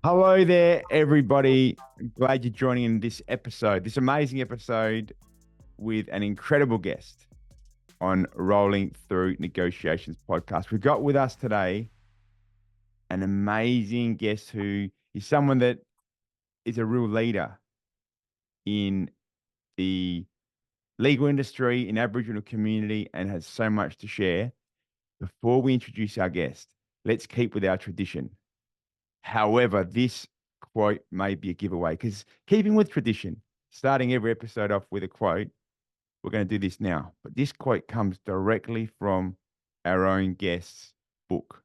Hello there, everybody. Glad you're joining in this episode, this amazing episode with an incredible guest on Rolling Through Negotiations podcast. We've got with us today an amazing guest who is someone that is a real leader in the legal industry, in Aboriginal community, and has so much to share. Before we introduce our guest, let's keep with our tradition. However, this quote may be a giveaway because keeping with tradition, starting every episode off with a quote, we're going to do this now. But this quote comes directly from our own guest's book.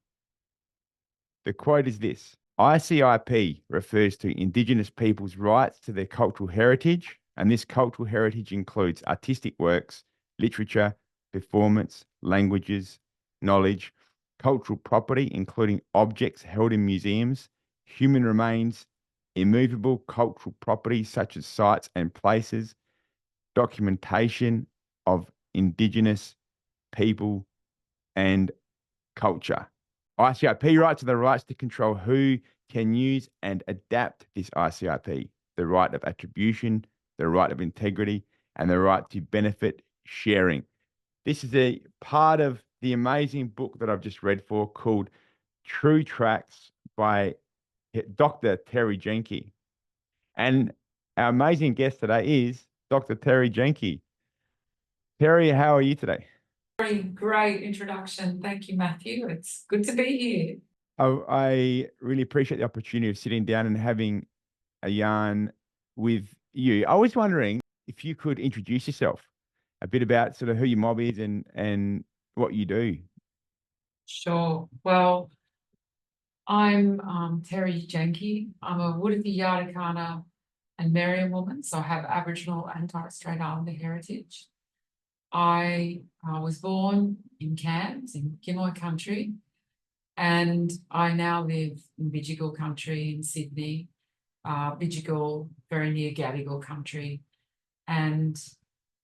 The quote is this: ICIP refers to Indigenous people's rights to their cultural heritage, and this cultural heritage includes artistic works, literature, performance, languages, knowledge, cultural property, including objects held in museums, human remains, immovable cultural property such as sites and places, documentation of Indigenous people and culture. ICIP rights are the rights to control who can use and adapt this ICIP, the right of attribution, the right of integrity, and the right to benefit sharing. This is a part of the amazing book that I've just read for called True Tracks by Dr. Terri Janke. And our amazing guest today is Dr. Terri Janke. Terri, how are you today? Very great introduction. Thank you, Matthew. It's good to be here. I really appreciate the opportunity of sitting down and having a yarn with you. I was wondering if you could introduce yourself a bit about sort of who your mob is and what you do. Sure. Well, I'm Terri Janke. I'm a Wuthathi, Yadhaigana and Meriam woman, so I have Aboriginal and Torres Strait Islander heritage. I was born in Cairns in Gimoi country, and I now live in Bidjigal country in Sydney, Bidjigal, very near Gadigal country, and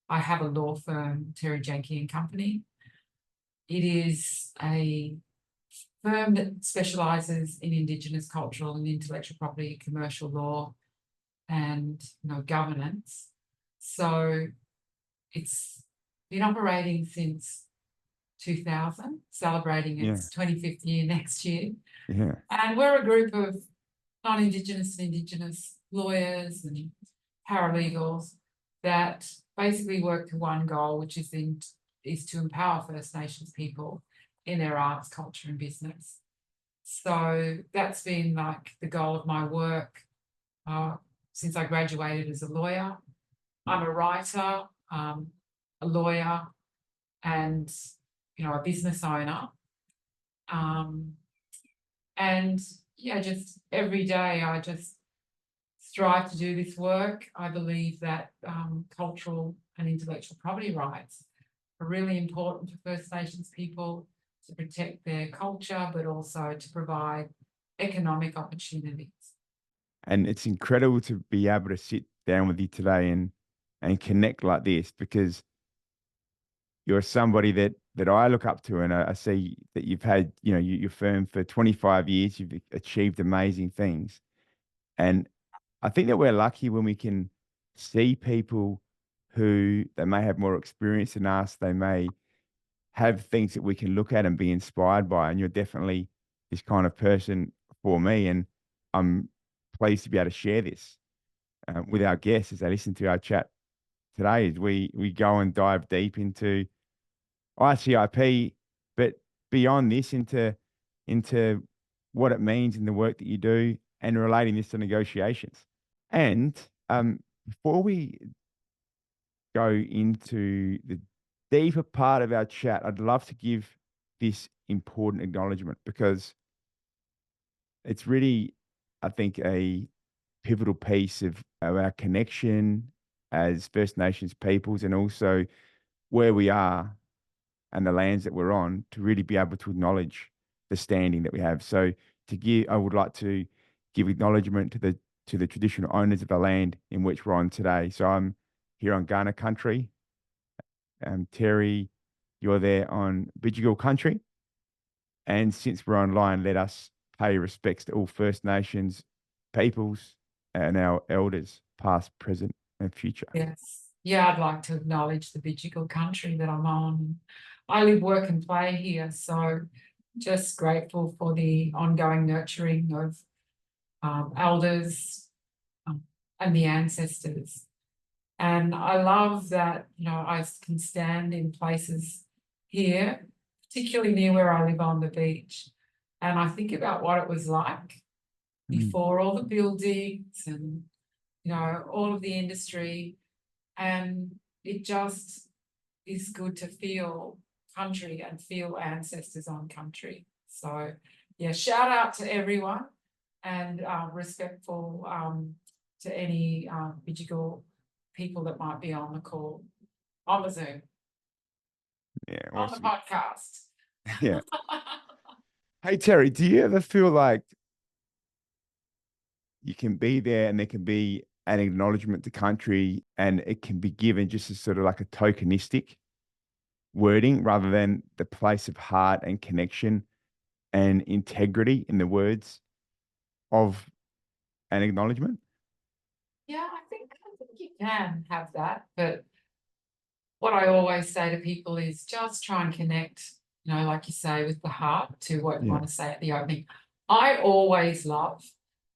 I have a law firm, Terri Janke and Company. It is a firm that specialises in Indigenous cultural and intellectual property, commercial law, and governance. So it's been operating since 2000, celebrating its 25th year next year. Yeah. And we're a group of non-Indigenous and Indigenous lawyers and paralegals that basically work to one goal, which is to empower First Nations people in their arts, culture, and business. So that's been like the goal of my work since I graduated as a lawyer. I'm a writer, a lawyer, and a business owner. And yeah, just every day I just strive to do this work. I believe that cultural and intellectual property rights are really important for First Nations people to protect their culture, but also to provide economic opportunities. And it's incredible to be able to sit down with you today and connect like this because you're somebody that I look up to, and I see that you've had, your firm for 25 years, you've achieved amazing things. And I think that we're lucky when we can see people who they may have more experience than us, they may have things that we can look at and be inspired by. And you're definitely this kind of person for me. And I'm pleased to be able to share this with our guests as they listen to our chat today as we go and dive deep into ICIP, but beyond this into what it means in the work that you do and relating this to negotiations. And before we go into the deeper part of our chat, I'd love to give this important acknowledgement because it's really, I think, a pivotal piece of our connection as First Nations peoples and also where we are and the lands that we're on to really be able to acknowledge the standing that we have. So I would like to give acknowledgement to the traditional owners of the land in which we're on today. So I'm here on Kaurna country. Terri, you're there on Bidjigal country. And since we're online, let us pay respects to all First Nations, peoples and our elders, past, present, and future. Yes. Yeah, I'd like to acknowledge the Bidjigal country that I'm on. I live, work, and play here, so just grateful for the ongoing nurturing of elders and the ancestors. And I love that, I can stand in places here, particularly near where I live on the beach, and I think about what it was like before all the buildings and, all of the industry. And it just is good to feel country and feel ancestors on country. So, yeah, shout out to everyone and respectful to any Bidjigal people that might be on the call, on the Zoom, Yeah, on the awesome. podcast. Yeah. Hey, Terri, do you ever feel like you can be there and there can be an acknowledgement to country and it can be given just as sort of like a tokenistic wording rather than the place of heart and connection and integrity in the words of an acknowledgement? Yeah, I think you can have that, but what I always say to people is just try and connect, like you say, with the heart to what you Yeah. want to say at the opening. I always love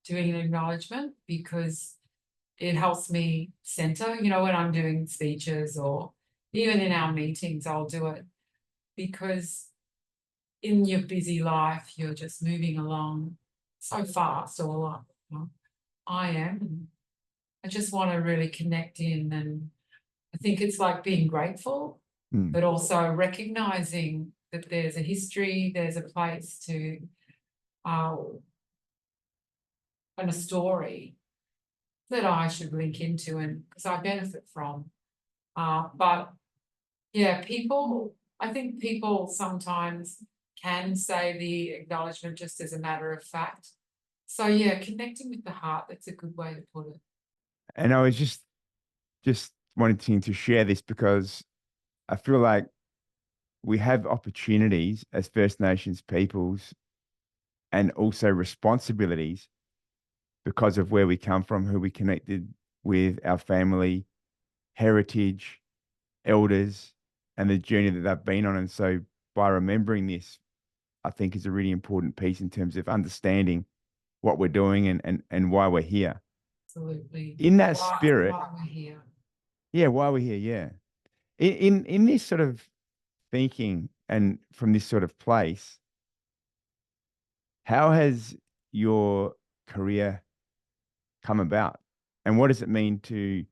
doing an acknowledgement because it helps me center, when I'm doing speeches or even in our meetings, I'll do it because in your busy life, you're just moving along so fast, or I am. And I just want to really connect in, and I think it's like being grateful, but also recognizing that there's a history, there's a place to, and a story that I should link into and because I benefit from. But yeah, I think people sometimes can say the acknowledgement just as a matter of fact. So yeah, connecting with the heart, that's a good way to put it. And I was just wanting to share this because I feel like we have opportunities as First Nations peoples and also responsibilities because of where we come from, who we connected with, our family, heritage, elders, and the journey that they've been on. And so by remembering this, I think is a really important piece in terms of understanding what we're doing and why we're here. Absolutely. In that spirit, Why we're here. yeah, why we're here, yeah. In this sort of thinking and from this sort of place, how has your career come about? And what does it mean to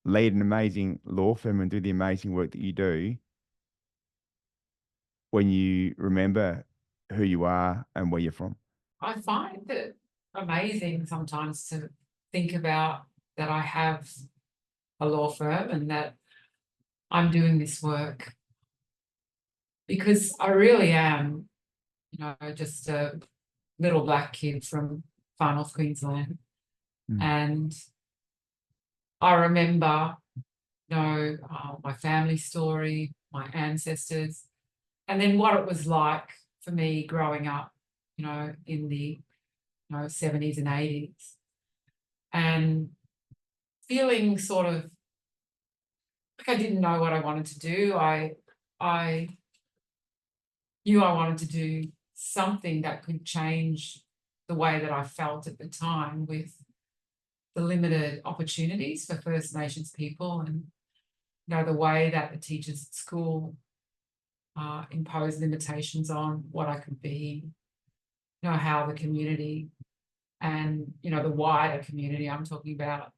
lead an amazing law firm and do the amazing work that you do when you remember who you are and where you're from? I find it amazing sometimes to think about that I have a law firm and that I'm doing this work because I really am, just a little black kid from far north Queensland. And I remember, my family story, my ancestors, and then what it was like for me growing up, in the 70s and 80s, and feeling sort of like I didn't know what I wanted to do. I knew I wanted to do something that could change the way that I felt at the time with the limited opportunities for First Nations people, and the way that the teachers at school imposed limitations on what I could be, how the community and the wider community I'm talking about,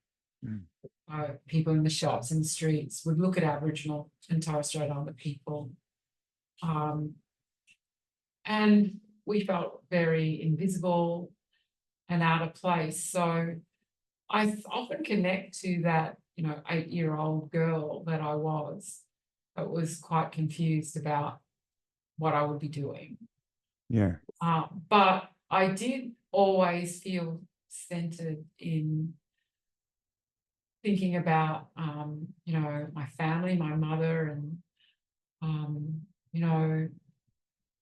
people in the shops and the streets would look at Aboriginal and Torres Strait Islander people, and we felt very invisible and out of place. So I often connect to that 8-year-old girl that I was quite confused about what I would be doing. Yeah. But I did always feel centered in thinking about, my family, my mother, and,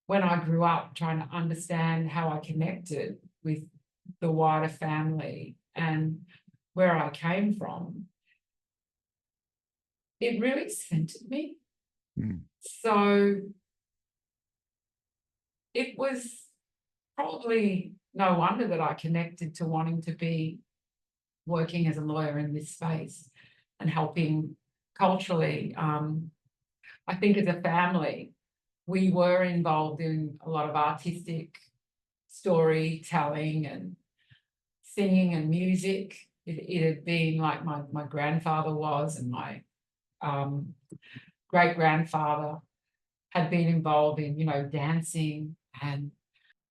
when I grew up, trying to understand how I connected with the wider family and where I came from, it really centered me. So it was probably no wonder that I connected to wanting to be working as a lawyer in this space and helping culturally. I think as a family, we were involved in a lot of artistic storytelling and singing and music. It had been like my grandfather was, and my great grandfather had been involved in, dancing. And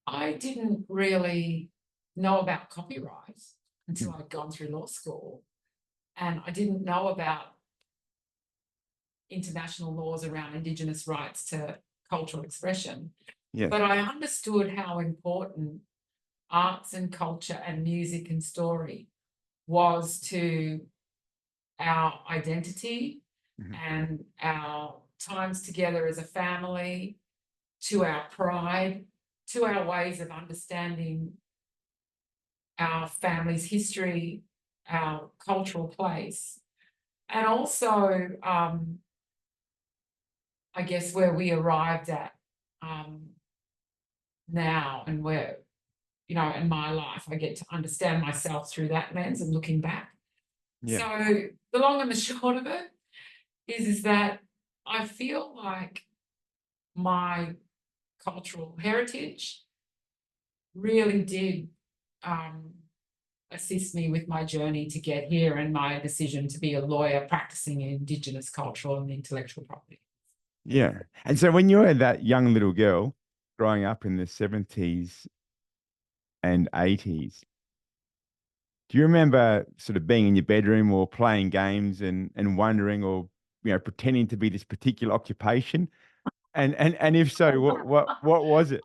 I didn't really know about copyright until I'd gone through law school. And I didn't know about international laws around Indigenous rights to cultural expression. Yes. But I understood how important arts and culture and music and story was to our identity and our times together as a family, to our pride, to our ways of understanding our family's history, our cultural place, and also, I guess, where we arrived at now, and where, in my life, I get to understand myself through that lens and looking back. Yeah. So the long and the short of it is that I feel like my cultural heritage really did assist me with my journey to get here and my decision to be a lawyer practicing Indigenous cultural and intellectual property. Yeah. And so when you were that young little girl growing up in the 70s and 80s, do you remember sort of being in your bedroom or playing games and wondering, or pretending to be this particular occupation? And if so, what was it?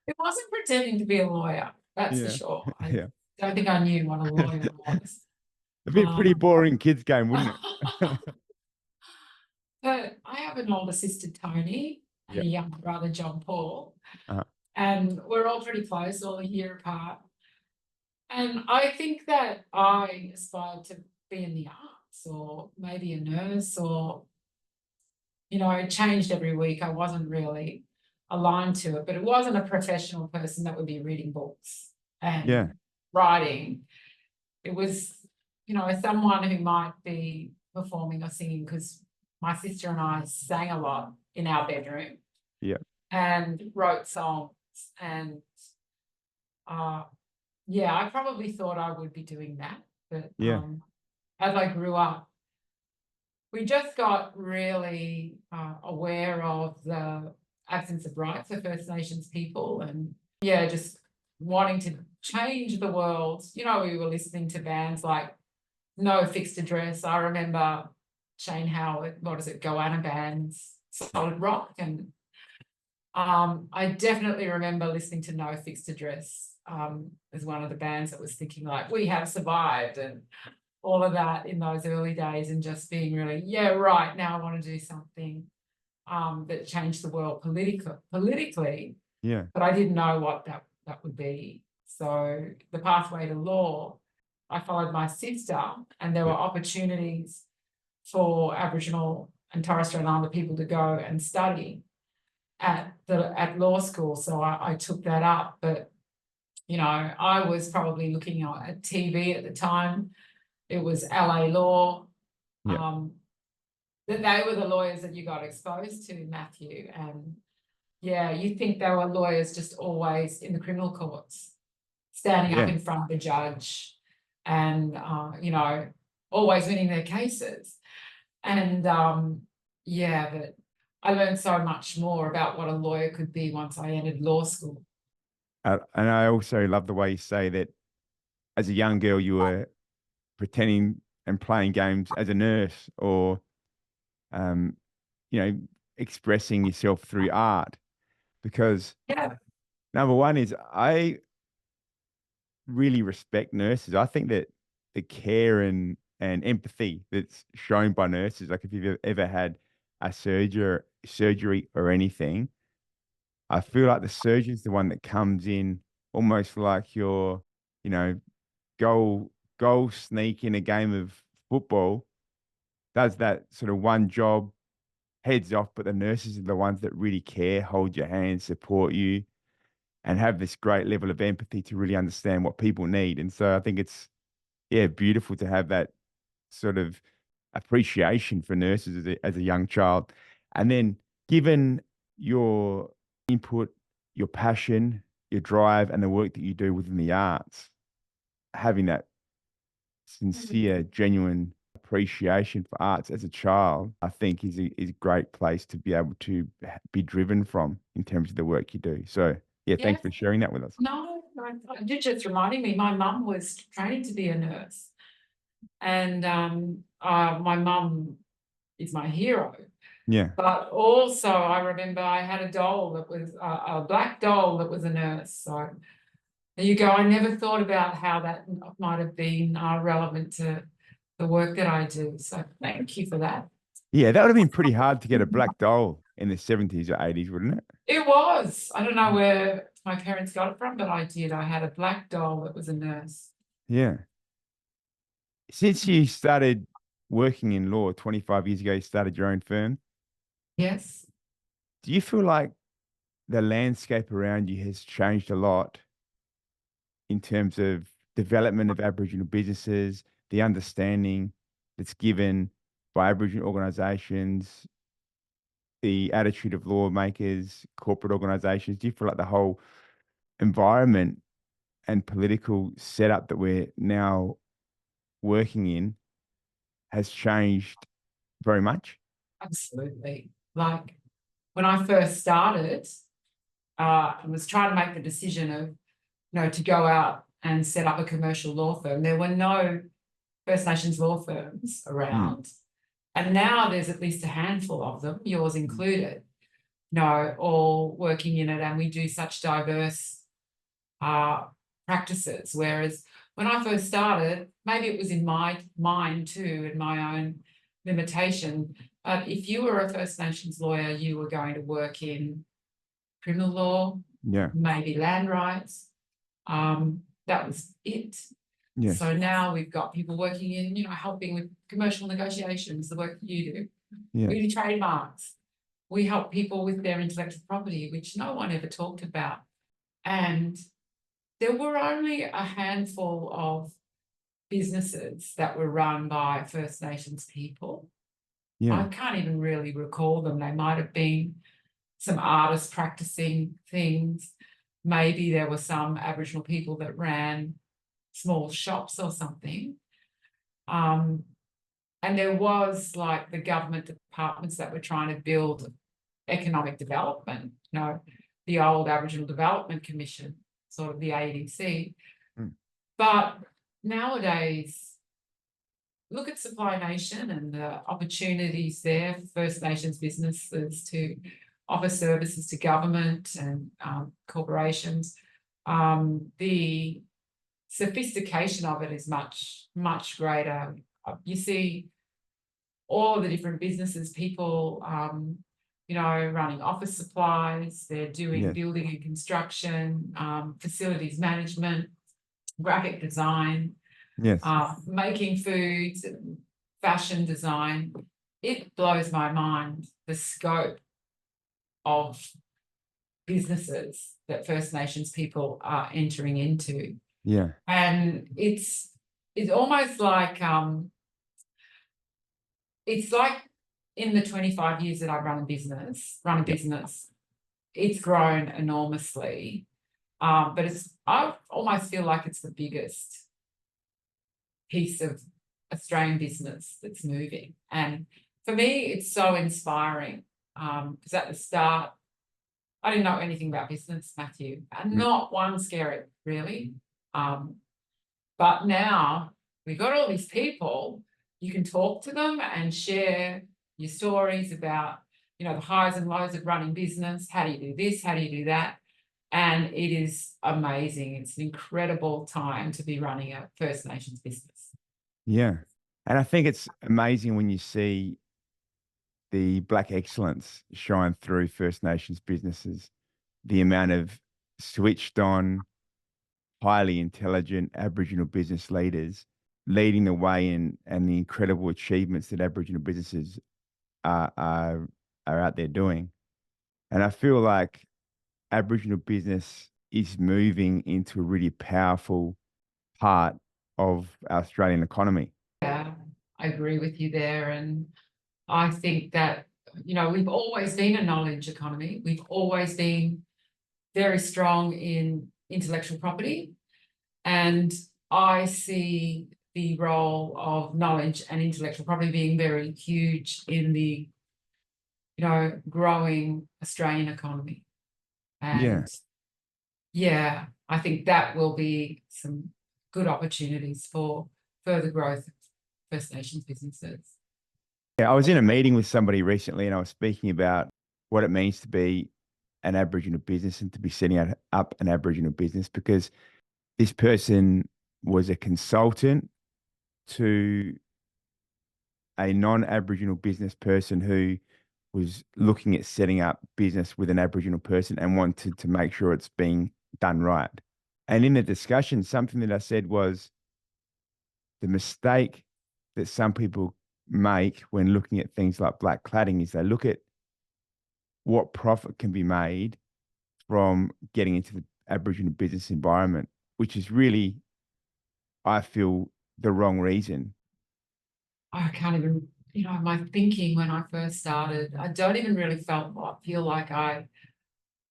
It wasn't pretending to be a lawyer, that's for Yeah. sure. I Yeah. don't think I knew what a lawyer was. It'd be a pretty boring kids game, wouldn't it? But I have an older sister, Tony, and Yeah. a younger brother, John Paul, Uh-huh. and we're all pretty close, all a year apart. And I think that I aspired to be in the arts, or maybe a nurse, or, it changed every week. I wasn't really aligned to it, but it wasn't a professional person that would be reading books and Yeah. writing. It was, someone who might be performing or singing, because my sister and I sang a lot in our bedroom. Yeah. And wrote songs. And I probably thought I would be doing that. But Yeah. as I grew up, we just got really aware of the absence of rights for First Nations people, and just wanting to change the world. We were listening to bands like No Fixed Address. I remember Shane Howard, Goanna Band's Solid Rock. And I definitely remember listening to No Fixed Address as one of the bands that was thinking like, we have survived, and all of that in those early days, and just being really, right, now I want to do something that changed the world politically. Yeah. But I didn't know what that would be. So the pathway to law, I followed my sister, and there were opportunities for Aboriginal and Torres Strait Islander people to go and study at law school. So I took that up. But, I was probably looking at TV at the time. It was LA Law. Yeah. That they were the lawyers that you got exposed to, Matthew. And you think they were lawyers just always in the criminal courts, standing up in front of a judge and, always winning their cases. And, but I learned so much more about what a lawyer could be once I entered law school. And I also love the way you say that as a young girl, you were pretending and playing games as a nurse, or, expressing yourself through art. Because number one is, I really respect nurses. I think that the care and empathy that's shown by nurses, like if you've ever had a surgery or anything, I feel like the surgeon's the one that comes in almost like you're you know, goal sneak in a game of football, does that sort of one job, heads off, but the nurses are the ones that really care, hold your hand, support you, and have this great level of empathy to really understand what people need. And so I think it's, yeah, beautiful to have that sort of appreciation for nurses as a young child. And then given your input, your passion, your drive, and the work that you do within the arts, having that sincere, genuine appreciation for arts as a child, I think is a great place to be able to be driven from in terms of the work you do. So yeah, Yeah, thanks for sharing that with us. no, you're just reminding me, my mum was training to be a nurse. And my mum is my hero. Yeah. But also, I remember I had a doll that was a black doll that was a nurse. So there you go. I never thought about how that might have been relevant to the work that I do. So thank you for that. Yeah, that would have been pretty hard to get a black doll in the 70s or 80s, wouldn't it? It was. I don't know where my parents got it from, but I did. I had a black doll that was a nurse. Yeah. Since you started working in law 25 years ago, you started your own firm. Yes. Do you feel like the landscape around you has changed a lot in terms of development of Aboriginal businesses, the understanding that's given by Aboriginal organisations, the attitude of lawmakers, corporate organisations? Do you feel like the whole environment and political setup that we're now working in has changed very much? Absolutely. Like when I first started, I was trying to make the decision of, to go out and set up a commercial law firm. There were no First Nations law firms Mm, around. And now there's at least a handful of them, yours included, all working in it. And we do such diverse practices. Whereas when I first started, maybe it was in my mind too, in my own limitation. But if you were a First Nations lawyer, you were going to work in criminal law, yeah. maybe land rights. That was it. Yes. So now we've got people working in, helping with commercial negotiations, the work that you do. Yeah. We do trademarks. We help people with their intellectual property, which no one ever talked about. And there were only a handful of businesses that were run by First Nations people. I Yeah. can't even really recall them. They might have been some artists practicing things. Maybe there were some Aboriginal people that ran small shops or something. And there was like the government departments that were trying to build economic development, the old Aboriginal Development Commission, sort of the ADC. Mm. But nowadays, look at Supply Nation and the opportunities there for First Nations businesses to offer services to government and corporations. The sophistication of it is much, much greater. You see all of the different businesses, people, running office supplies, they're doing Yes. building and construction, facilities management, graphic design, Yes. making foods, fashion design. It blows my mind, the scope of businesses that First Nations people are entering into. Yeah. And it's almost like it's like in the 25 years that I've run a business, it's grown enormously. But I almost feel like it's the biggest piece of Australian business that's moving. And for me, it's so inspiring. Because at the start, I didn't know anything about business, Matthew, and not one scary, really. But now we've got all these people, you can talk to them and share your stories about, the highs and lows of running business. How do you do this? How do you do that? And it is amazing. It's an incredible time to be running a First Nations business. Yeah. And I think it's amazing when you see the Black excellence shine through First Nations businesses, the amount of switched on, highly intelligent Aboriginal business leaders leading the way and the incredible achievements that Aboriginal businesses are out there doing. And I feel like Aboriginal business is moving into a really powerful part of our Australian economy. Yeah, I agree with you there. And I think that, we've always been a knowledge economy. We've always been very strong in intellectual property. And I see the role of knowledge and intellectual property being very huge in the, growing Australian economy. Yeah. And yeah, I think that will be some good opportunities for further growth of First Nations businesses. Yeah, I was in a meeting with somebody recently and I was speaking about what it means to be an Aboriginal business and to be setting up an Aboriginal business, because this person was a consultant to a non-Aboriginal business person who was looking at setting up business with an Aboriginal person and wanted to make sure it's being done right. And in the discussion, something that I said was the mistake that some people make when looking at things like black cladding is they look at what profit can be made from getting into the Aboriginal business environment, which is really, I feel, the wrong reason. I can't even, my thinking when I first started, I don't even really feel like I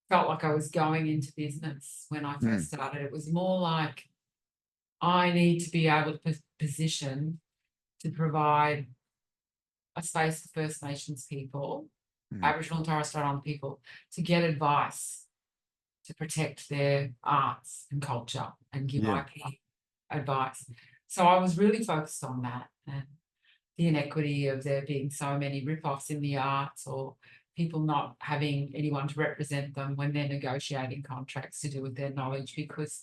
felt like I was going into business when I first started. It was more like I need to be able to position to provide a space for First Nations people, Aboriginal and Torres Strait Islander people, to get advice to protect their arts and culture and give IP advice. So I was really focused on that and the inequity of there being so many rip-offs in the arts, or people not having anyone to represent them when they're negotiating contracts to do with their knowledge, because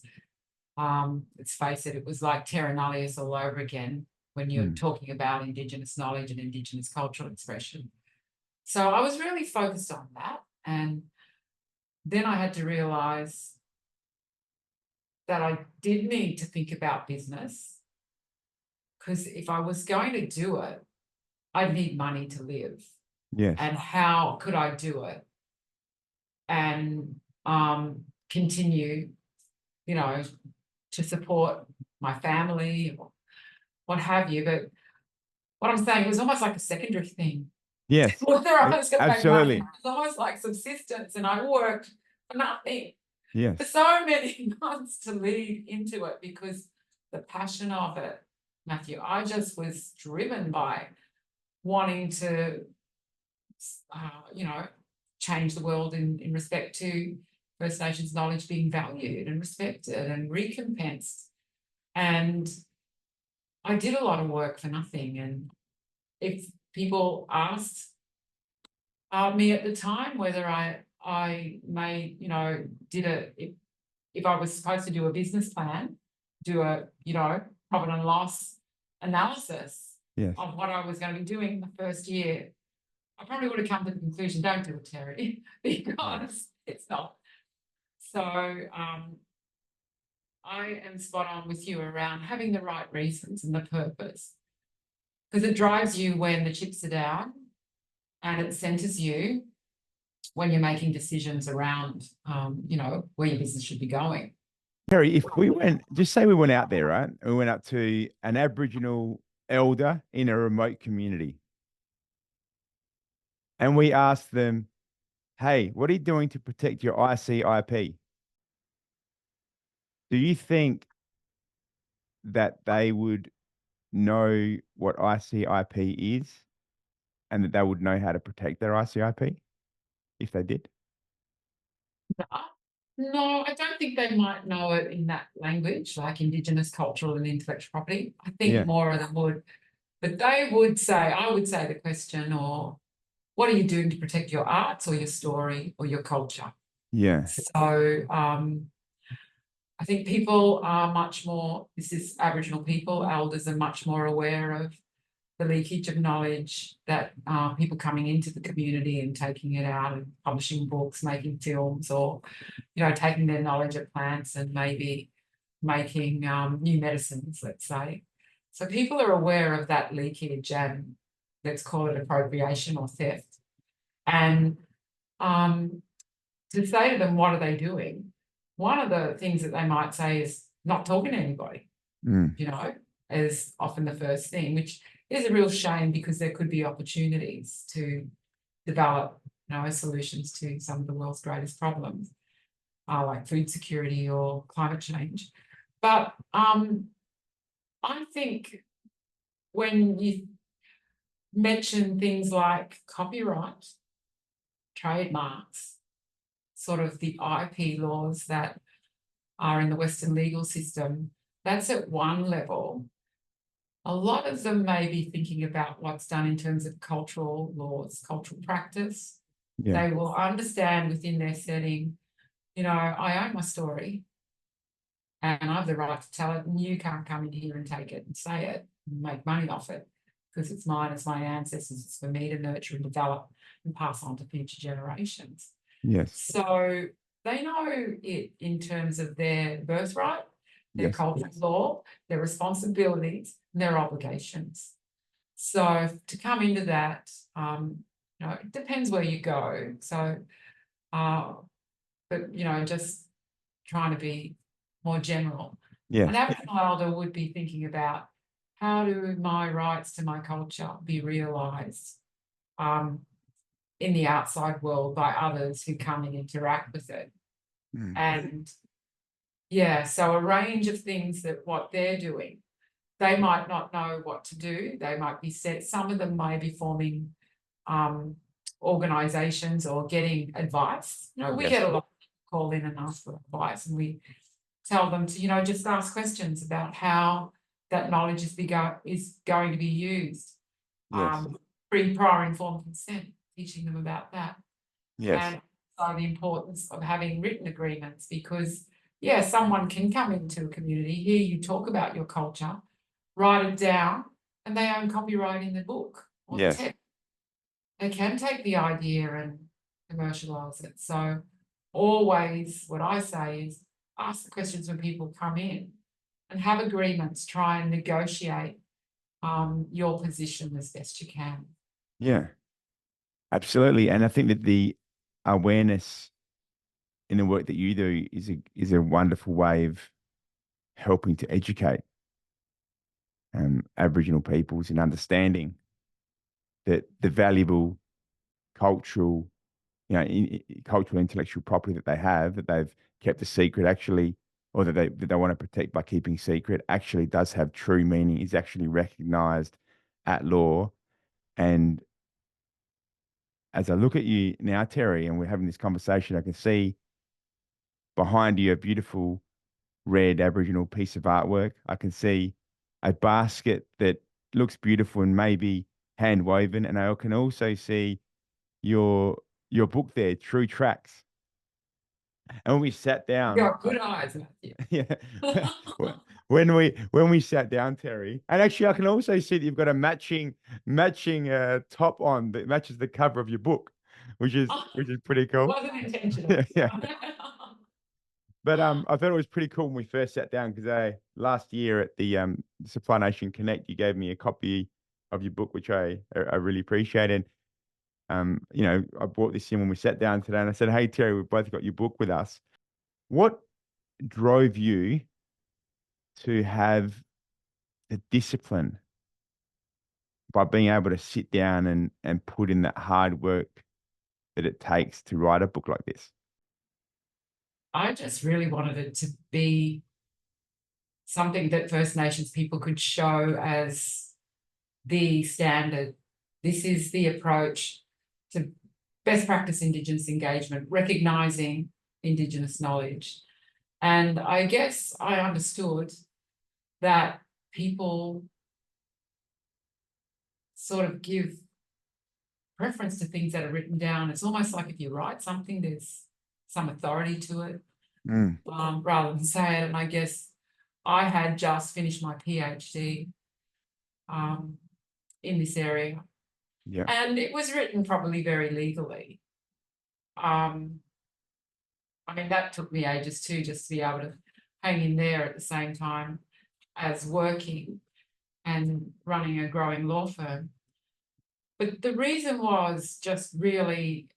let's face it, it was like terra nullius all over again when you're talking about Indigenous knowledge and Indigenous cultural expression. So I was really focused on that. And then I had to realise that I did need to think about business, because if I was going to do it, I'd need money to live. Yes. And how could I do it and continue, to support my family or what have you. But what I'm saying, it was almost like a secondary thing. Yes. Whether I was going to make money, Absolutely. it was almost like subsistence, and I worked for nothing for Yes. so many months to lead into it, because the passion of it, Matthew, I just was driven by wanting to, change the world in respect to First Nations knowledge being valued and respected and recompensed. And I did a lot of work for nothing. And if people asked me at the time whether I made, if I was supposed to do a business plan, do a, profit and loss analysis of what I was going to be doing the first year, I probably would have come to the conclusion, don't do it, Terri, because it's not. So I am spot on with you around having the right reasons and the purpose, because it drives you when the chips are down, and it centres you when you're making decisions around, where your business should be going. Terri, if we went, just say we went out there, right? We went up to an Aboriginal elder in a remote community. And we asked them, hey, what are you doing to protect your ICIP? Do you think that they would know what ICIP is and that they would know how to protect their ICIP if they did? No, I don't think they might know it in that language, like Indigenous cultural and intellectual property. I think more of them would. But they would say, I would say the question, or what are you doing to protect your arts or your story or your culture? Yeah. So I think people are much more, this is Aboriginal people, elders are much more aware of the leakage of knowledge that people coming into the community and taking it out and publishing books, making films, or, taking their knowledge of plants and maybe making new medicines, let's say. So people are aware of that leakage and let's call it appropriation or theft. And to say to them, what are they doing? One of the things that they might say is not talking to anybody, you know, is often the first thing, which is a real shame because there could be opportunities to develop, solutions to some of the world's greatest problems, like food security or climate change. But I think when you mention things like copyright, trademarks, sort of the IP laws that are in the Western legal system, that's at one level. A lot of them may be thinking about what's done in terms of cultural laws, cultural practice. Yeah. They will understand within their setting, I own my story and I have the right to tell it, and you can't come in here and take it and say it and make money off it because it's mine, it's my ancestors, it's for me to nurture and develop and pass on to future generations. Yes. So they know it in terms of their birthright, their cultural law, their responsibilities, and their obligations. So to come into that, it depends where you go. So, but just trying to be more general. Yeah. An Aboriginal elder would be thinking about how do my rights to my culture be realised in the outside world by others who come and interact with it. And so a range of things that what they're doing, they might not know what to do. They might be set, some of them may be forming organisations or getting advice. We get a lot of people call in and ask for advice, and we tell them to, just ask questions about how that knowledge is going to be used. Prior informed consent, teaching them about that. And so the importance of having written agreements, because someone can come into a community, hear you talk about your culture, write it down, and they own copyright in the book or the text. They can take the idea and commercialise it. So always what I say is ask the questions when people come in and have agreements, try and negotiate your position as best you can. Yeah, absolutely. And I think that the awareness in the work that you do is a wonderful way of helping to educate Aboriginal peoples in understanding that the valuable cultural, cultural intellectual property that they have, that they've kept a secret actually, or that they want to protect by keeping secret, actually does have true meaning, is actually recognised at law. And as I look at you now, Terri, and we're having this conversation, I can see behind you a beautiful red Aboriginal piece of artwork. I can see a basket that looks beautiful and maybe hand woven, and I can also see your book there, True Tracks. And when we sat down, You got good eyes, Matthew. yeah, when we sat down, Terri, and actually I can also see that you've got a matching top on that matches the cover of your book, which is pretty cool. Wasn't intentional. Yeah. But I thought it was pretty cool when we first sat down because last year at the Supply Nation Connect, you gave me a copy of your book, which I really appreciated. I brought this in when we sat down today, and I said, "Hey Terri, we've both got your book with us. What drove you to have the discipline by being able to sit down and put in that hard work that it takes to write a book like this?" I just really wanted it to be something that First Nations people could show as the standard. This is the approach to best practice Indigenous engagement, recognising Indigenous knowledge. And I guess I understood that people sort of give preference to things that are written down. It's almost like if you write something, there's some authority to it, rather than say it. And I guess I had just finished my PhD in this area. Yeah. And it was written probably very legally. I mean, that took me ages too, just to be able to hang in there at the same time as working and running a growing law firm. But the reason was just really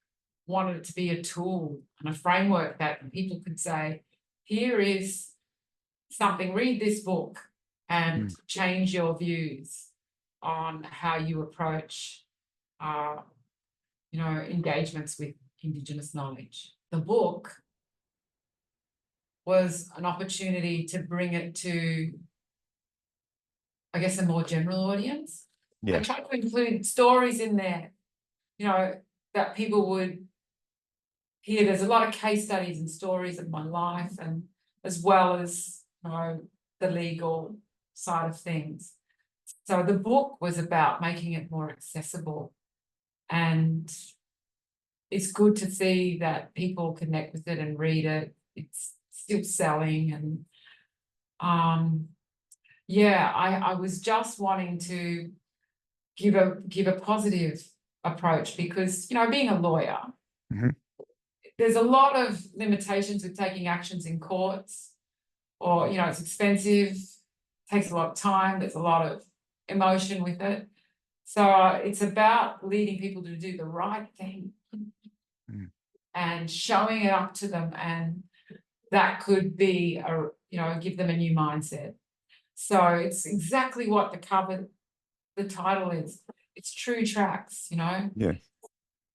wanted it to be a tool and a framework that people could say, here is something, read this book and change your views on how you approach, engagements with Indigenous knowledge. The book was an opportunity to bring it to, I guess, a more general audience. Yeah. I tried to include stories in there, that people would hear. There's a lot of case studies and stories of my life, and as well as the legal side of things. So the book was about making it more accessible, and it's good to see that people connect with it and read it. It's still selling, and I was just wanting to give a positive approach because being a lawyer, there's a lot of limitations with taking actions in courts, or it's expensive, takes a lot of time, there's a lot of emotion with it. So it's about leading people to do the right thing and showing it up to them, and that could be give them a new mindset. So it's exactly what the title is. It's true tracks, Yes.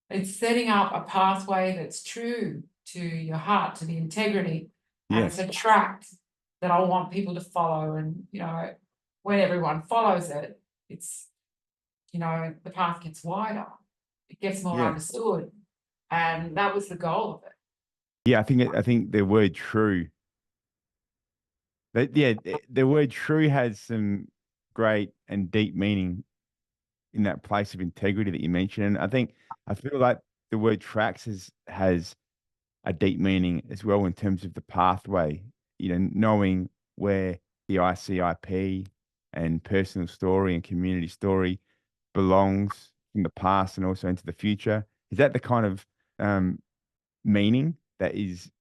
It's setting up a pathway that's true to your heart, to the integrity. And it's a track that I want people to follow. And, when everyone follows it, it's, the path gets wider. It gets more understood. And that was the goal of it. Yeah, I think the word true. The word true has some great and deep meaning in that place of integrity that you mentioned. And I feel like the word tracks has a deep meaning as well in terms of the pathway, knowing where the ICIP and personal story and community story belongs in the past and also into the future. Is that the kind of meaning that is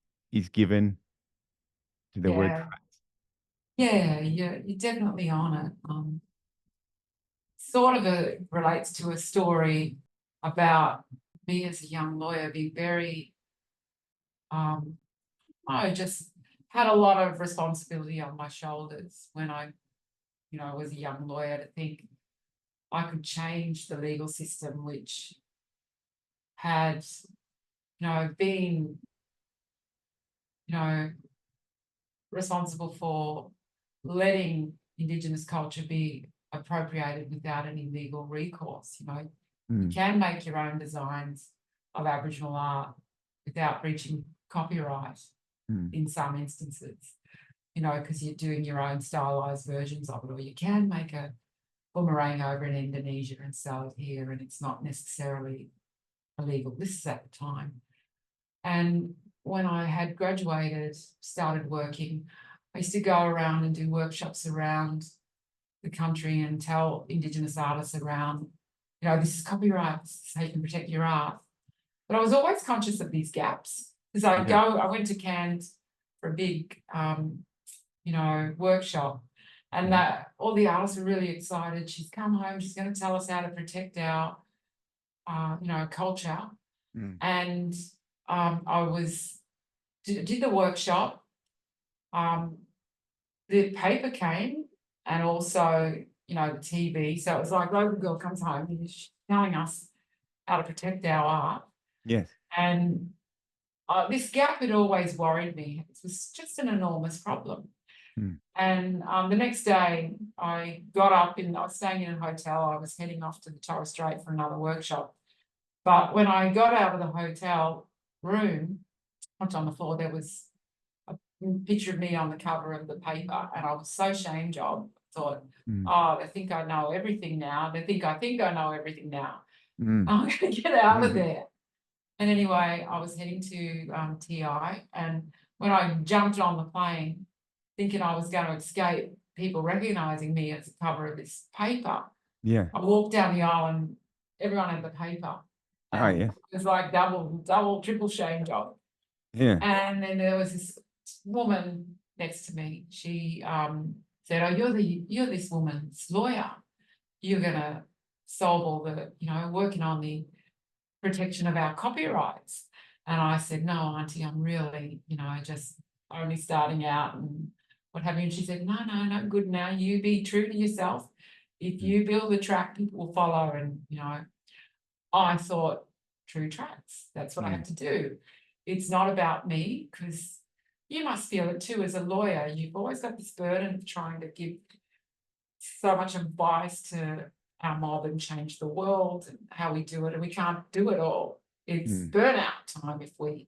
given to the word tracks? Yeah, you're definitely on it. Sort of relates to a story about me as a young lawyer being very, I just had a lot of responsibility on my shoulders when I was a young lawyer, to think I could change the legal system, which had, been, responsible for letting Indigenous culture be appropriated without any legal recourse. You can make your own designs of Aboriginal art without breaching copyright in some instances, because you're doing your own stylized versions of it, or you can make a boomerang over in Indonesia and sell it here, and it's not necessarily illegal. This is at the time. And when I had graduated, started working, I used to go around and do workshops around the country and tell Indigenous artists around, this is copyright, this is how you can protect your art. But I was always conscious of these gaps, because I went to Cairns for a big, workshop, and that all the artists were really excited. She's come home, she's going to tell us how to protect our, culture. And I did the workshop. The paper came, and also, the TV. So it was like, local girl comes home and she's telling us how to protect our art. Yes. And this gap had always worried me. It was just an enormous problem. And the next day I got up I was staying in a hotel. I was heading off to the Torres Strait for another workshop. But when I got out of the hotel room, went on the floor, there was a picture of me on the cover of the paper, and I was so shamed of. I thought, they think I know everything now. They think I know everything now. I'm going to get out of there. And anyway, I was heading to TI, and when I jumped on the plane, thinking I was going to escape people recognising me as the cover of this paper, I walked down the aisle and everyone had the paper. And it was like double, triple shame job. And then there was this woman next to me, she said, "Oh, you're this woman's lawyer. You're gonna solve all the, working on the protection of our copyrights." And I said, "No, Auntie, I'm really, just only starting out and what have you." And she said, No, good now. You be true to yourself. If you build the track, people will follow. And, I thought, true tracks, that's what I have to do. It's not about me, because you must feel it too as a lawyer. You've always got this burden of trying to give so much advice to our mob and change the world and how we do it, and we can't do it all. It's burnout time if we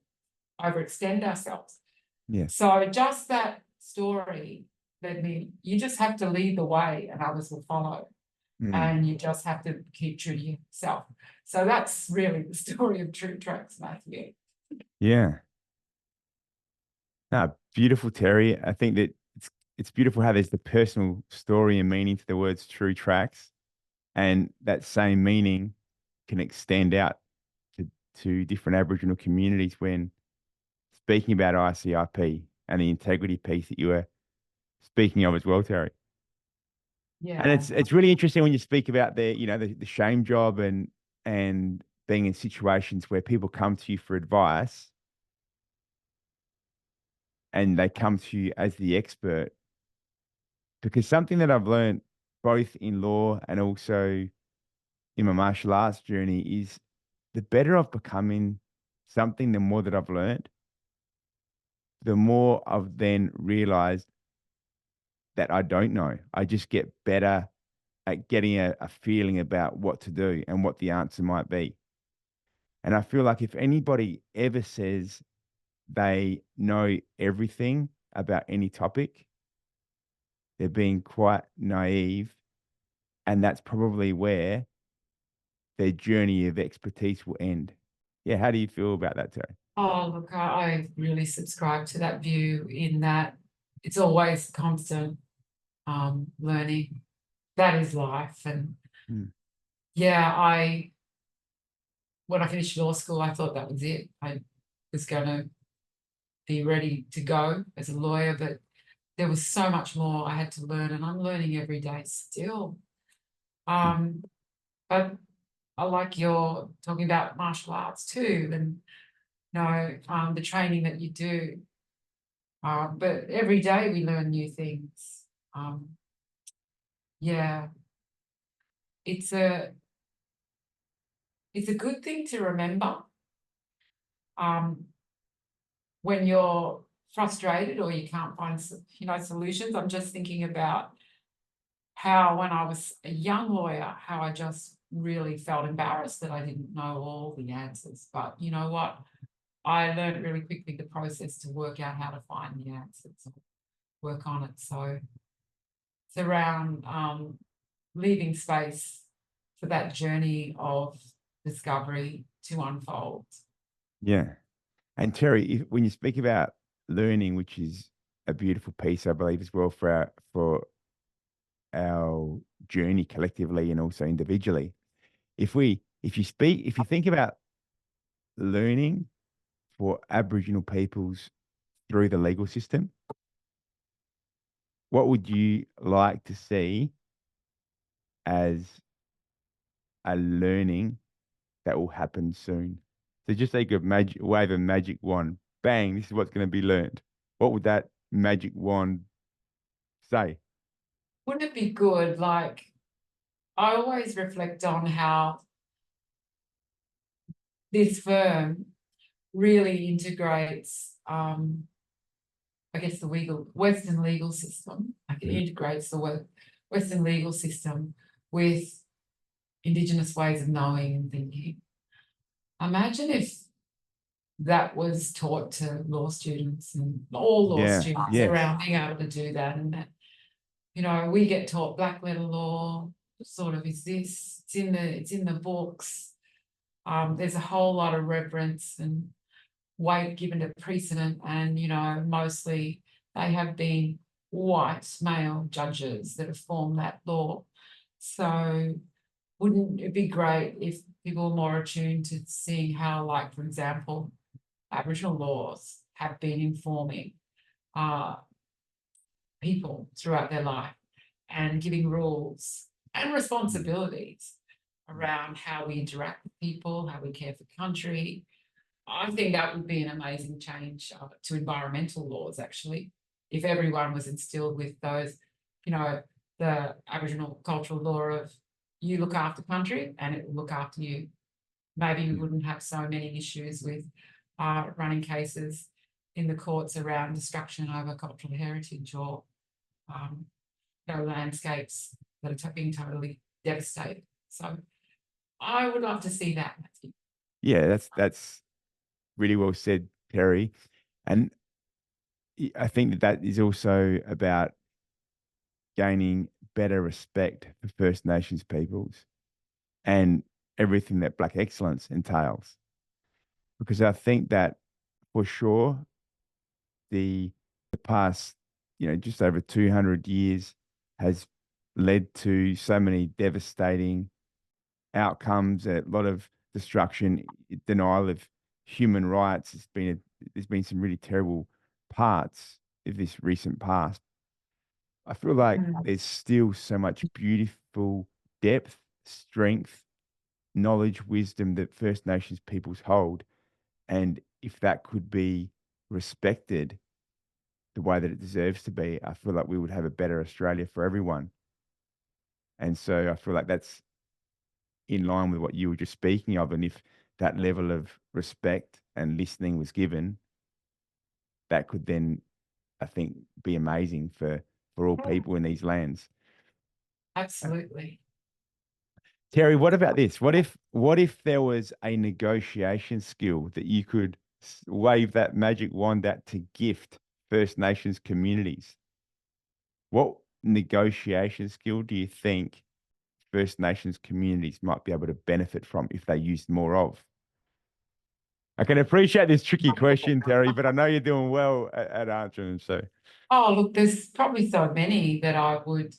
overextend ourselves. Yeah. So just that story led me, you just have to lead the way and others will follow. And you just have to keep true to yourself. So that's really the story of True Tracks, Matthew. Yeah. No, beautiful, Terry. I think that it's beautiful how there's the personal story and meaning to the words true tracks, and that same meaning can extend out to different Aboriginal communities when speaking about ICIP and the integrity piece that you were speaking of as well, Terry. Yeah. And it's really interesting when you speak about the shame job and being in situations where people come to you for advice and they come to you as the expert. Because something that I've learned both in law and also in my martial arts journey is the better I've becoming something, the more that I've learned, the more I've then realized that I don't know. I just get better at getting a feeling about what to do and what the answer might be. And I feel like if anybody ever says they know everything about any topic, they're being quite naive. And that's probably where their journey of expertise will end. Yeah. How do you feel about that, Terry? Oh, look, I really subscribe to that view, in that it's always constant learning. That is life. And yeah, when I finished law school, I thought that was it. I was going to be ready to go as a lawyer, but there was so much more I had to learn, and I'm learning every day still. But I like you're talking about martial arts too, and the training that you do. But every day we learn new things. Yeah, it's a good thing to remember when you're frustrated or you can't find solutions. I'm just thinking about how, when I was a young lawyer, how I just really felt embarrassed that I didn't know all the answers. But you know what? I learned really quickly the process to work out how to find the answers, work on it. So it's around leaving space for that journey of discovery to unfold. Yeah. And Terry, when you speak about learning, which is a beautiful piece, I believe, as well for our journey collectively and also individually. If you think about learning for Aboriginal peoples through the legal system, what would you like to see as a learning that will happen soon? So just like wave a magic wand, bang, this is what's going to be learned. What would that magic wand say? Wouldn't it be good? Like, I always reflect on how this firm really integrates, I guess, the Western legal system. Like, it integrates the Western legal system with Indigenous ways of knowing and thinking. Imagine if that was taught to law students and all law students around being able to do that. And that, we get taught black letter law, sort of is this, it's in the books. There's a whole lot of reverence and weight given to precedent, and mostly they have been white male judges that have formed that law. So wouldn't it be great if people were more attuned to seeing how, like, for example, Aboriginal laws have been informing people throughout their life and giving rules and responsibilities around how we interact with people, how we care for country. I think that would be an amazing change to environmental laws, actually, if everyone was instilled with those, the Aboriginal cultural law of you look after country and it will look after you. Maybe we wouldn't have so many issues with running cases in the courts around destruction over cultural heritage or landscapes that are being totally devastated. So I would love to see that, Matthew. Yeah, that's really well said, Terry. And I think that is also about gaining better respect for First Nations peoples and everything that Black excellence entails. Because I think that for sure, the past, just over 200 years has led to so many devastating outcomes, a lot of destruction, denial of human rights. There's been some really terrible parts of this recent past. I feel like there's still so much beautiful depth, strength, knowledge, wisdom that First Nations peoples hold. And if that could be respected the way that it deserves to be, I feel like we would have a better Australia for everyone. And so I feel like that's in line with what you were just speaking of. And if that level of respect and listening was given, that could then, I think, be amazing for all people in these lands. Absolutely. Terri, what about this? What if there was a negotiation skill that you could wave that magic wand at to gift First Nations communities? What negotiation skill do you think First Nations communities might be able to benefit from if they used more of? I can appreciate this tricky question, Terri, but I know you're doing well at answering. So, Oh, look, there's probably so many that I would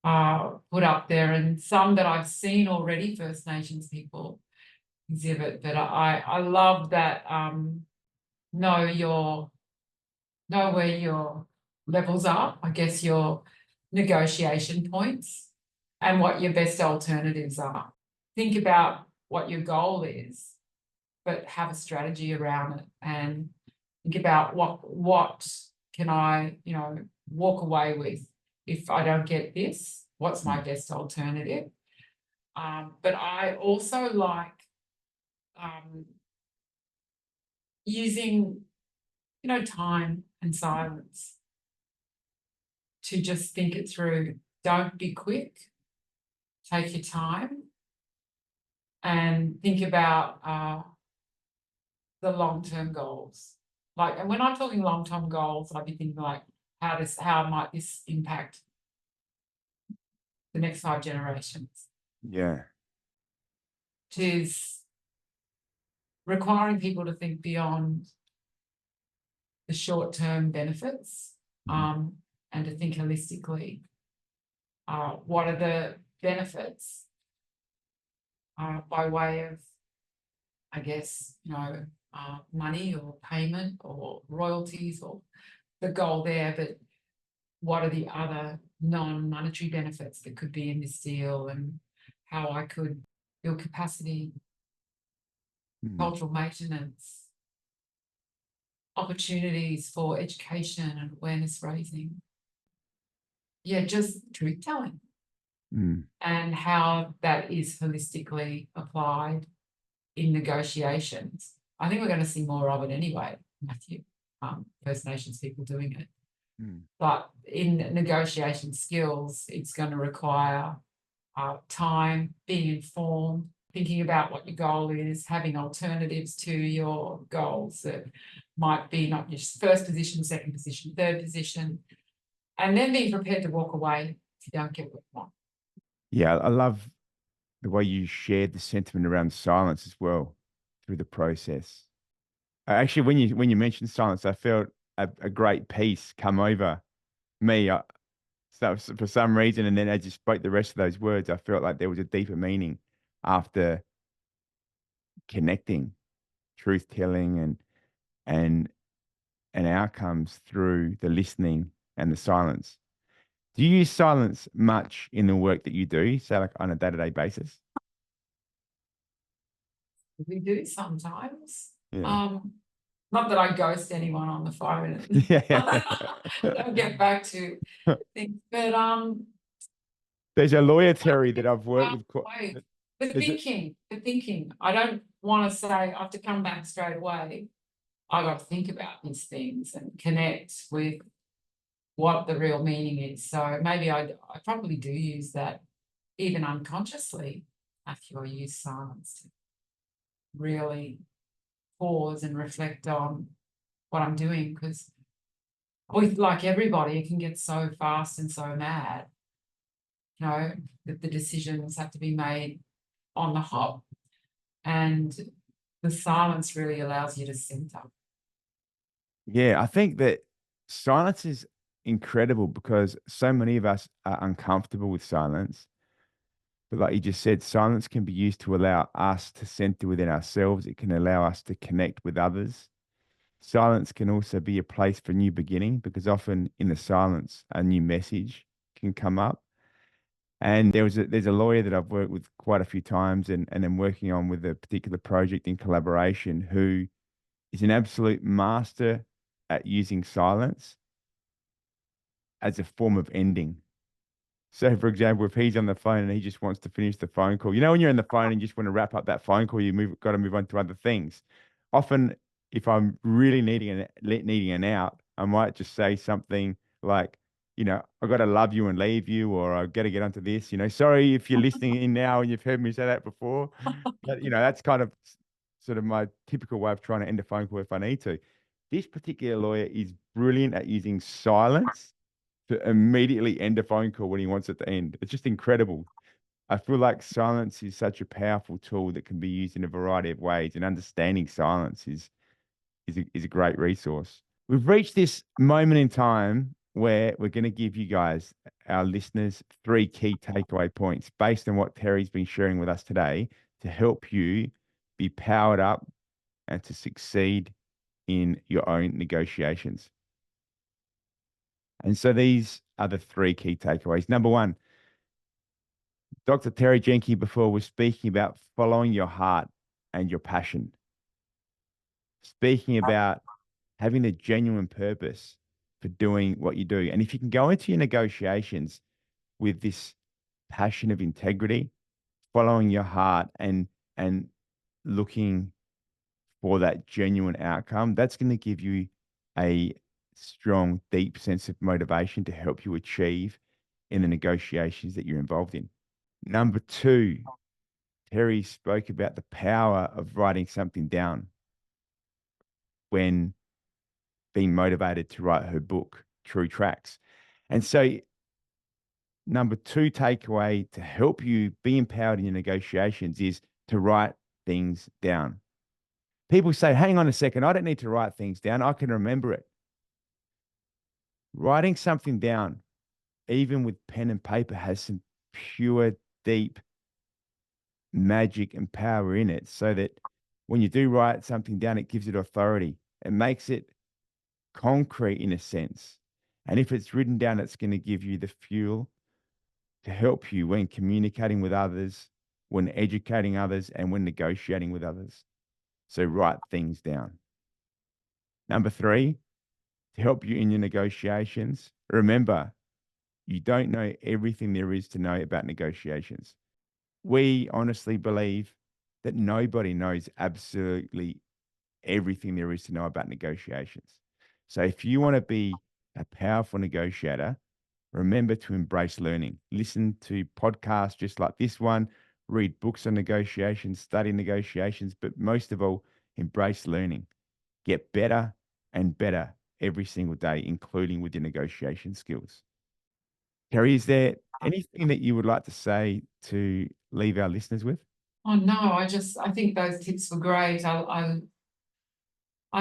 put up there, and some that I've seen already First Nations people exhibit. But I love that know where your levels are, I guess your negotiation points and what your best alternatives are. Think about what your goal is, but have a strategy around it and think about what can I, walk away with if I don't get this, what's my best alternative? But I also like using, time and silence to just think it through. Don't be quick. Take your time and think about the long-term goals. Like, and when I'm talking long-term goals, I'd be thinking like, how might this impact the next 5 generations? yeah. It is requiring people to think beyond the short-term benefits and to think holistically. What are the benefits by way of, I guess, money or payment or royalties or the goal there, but what are the other non-monetary benefits that could be in this deal, and how I could build capacity, cultural maintenance, opportunities for education and awareness raising. Yeah, just truth telling and how that is holistically applied in negotiations. I think we're going to see more of it anyway, Matthew, First Nations people doing it. But in negotiation skills, it's going to require time, being informed, thinking about what your goal is, having alternatives to your goals that might be not just first position, second position, third position, and then being prepared to walk away if you don't get what you want. Yeah, I love the way you shared the sentiment around silence as well through the process. Actually, when you mentioned silence, I felt a great peace come over me. So for some reason, and then as you spoke the rest of those words, I felt like there was a deeper meaning after connecting, truth telling, and and outcomes through the listening and the silence. Do you use silence much in the work that you do, say like on a day-to-day basis? We do sometimes. Yeah. Not that I ghost anyone on the phone and Yeah. don't get back to things, but There's a lawyer, Terry, that I've worked with. wait, the There's a, thinking. I don't want to say I have to come back straight away. I got to think about these things and connect with what the real meaning is. So maybe I probably do use that even unconsciously. Actually, I use silence to really pause and reflect on what I'm doing, because with like everybody, it can get so fast and so mad, that the decisions have to be made on the hop, and the silence really allows you to center. yeah, I think that silence is incredible because so many of us are uncomfortable with silence. But like you just said, silence can be used to allow us to center within ourselves. It can allow us to connect with others. Silence can also be a place for new beginning because often in the silence, a new message can come up. And there's a lawyer that I've worked with quite a few times and I'm working on with a particular project in collaboration who is an absolute master at using silence as a form of ending. So, for example, if he's on the phone and he just wants to finish the phone call, when you're on the phone and you just want to wrap up that phone call, got to move on to other things. Often, if I'm really needing an out, I might just say something like, I got to love you and leave you, or I got to get onto this. Sorry if you're listening in now and you've heard me say that before, but that's kind of sort of my typical way of trying to end a phone call if I need to. This particular lawyer is brilliant at using silence to immediately end a phone call when he wants it to end. It's just incredible. I feel like silence is such a powerful tool that can be used in a variety of ways, and understanding silence is a great resource. We've reached this moment in time where we're going to give you guys, our listeners, 3 key takeaway points based on what Terri's been sharing with us today to help you be powered up and to succeed in your own negotiations. And so these are the 3 key takeaways. Number 1, Dr. Terri Janke before was speaking about following your heart and your passion, speaking about having a genuine purpose for doing what you do. And if you can go into your negotiations with this passion of integrity, following your heart and looking for that genuine outcome, that's going to give you a strong, deep sense of motivation to help you achieve in the negotiations that you're involved in. Number 2, Terri spoke about the power of writing something down when being motivated to write her book, True Tracks. And so, number 2 takeaway to help you be empowered in your negotiations is to write things down. People say, hang on a second, I don't need to write things down. I can remember it. Writing something down, even with pen and paper, has some pure, deep magic and power in it, so that when you do write something down, it gives it authority. It makes it concrete in a sense. And if it's written down, it's going to give you the fuel to help you when communicating with others, when educating others, and when negotiating with others. So write things down. Number 3, to help you in your negotiations, remember, you don't know everything there is to know about negotiations. We honestly believe that nobody knows absolutely everything there is to know about negotiations. So if you want to be a powerful negotiator, remember to embrace learning. Listen to podcasts just like this one, read books on negotiations, study negotiations, but most of all, embrace learning. Get better and better every single day, including with your negotiation skills. Terri, is there anything that you would like to say to leave our listeners with? Oh no, I think those tips were great. I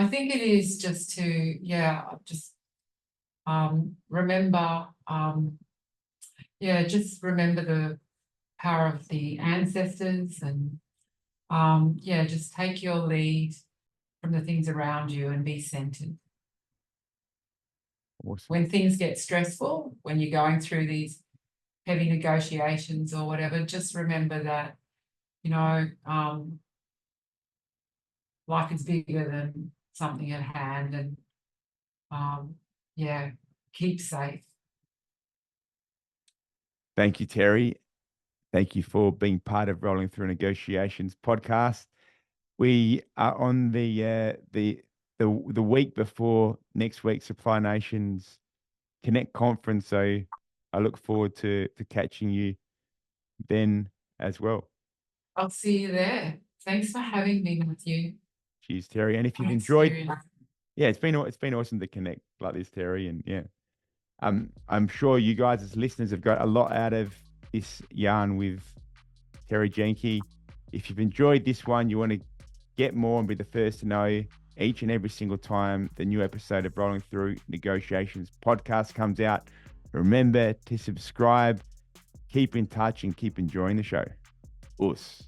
think it is just to, just remember, just remember the power of the ancestors, and just take your lead from the things around you and be centered. Awesome. when things get stressful, when you're going through these heavy negotiations or whatever, just remember that, life is bigger than something at hand, and keep safe. Thank you, Terri. Thank you for being part of Rolling Through Negotiations podcast. We are on the week before next week's Supply Nations Connect conference, so I look forward to catching you then as well. I'll see you there. Thanks for having me, Matthew. Cheers, Terri. And if you've enjoyed, it's been awesome to connect like this, Terri. And I'm sure you guys as listeners have got a lot out of this yarn with Terri Janke. If you've enjoyed this one, you want to get more and be the first to know each and every single time the new episode of Rolling Through Negotiations podcast comes out. Remember to subscribe, keep in touch, and keep enjoying the show. Us.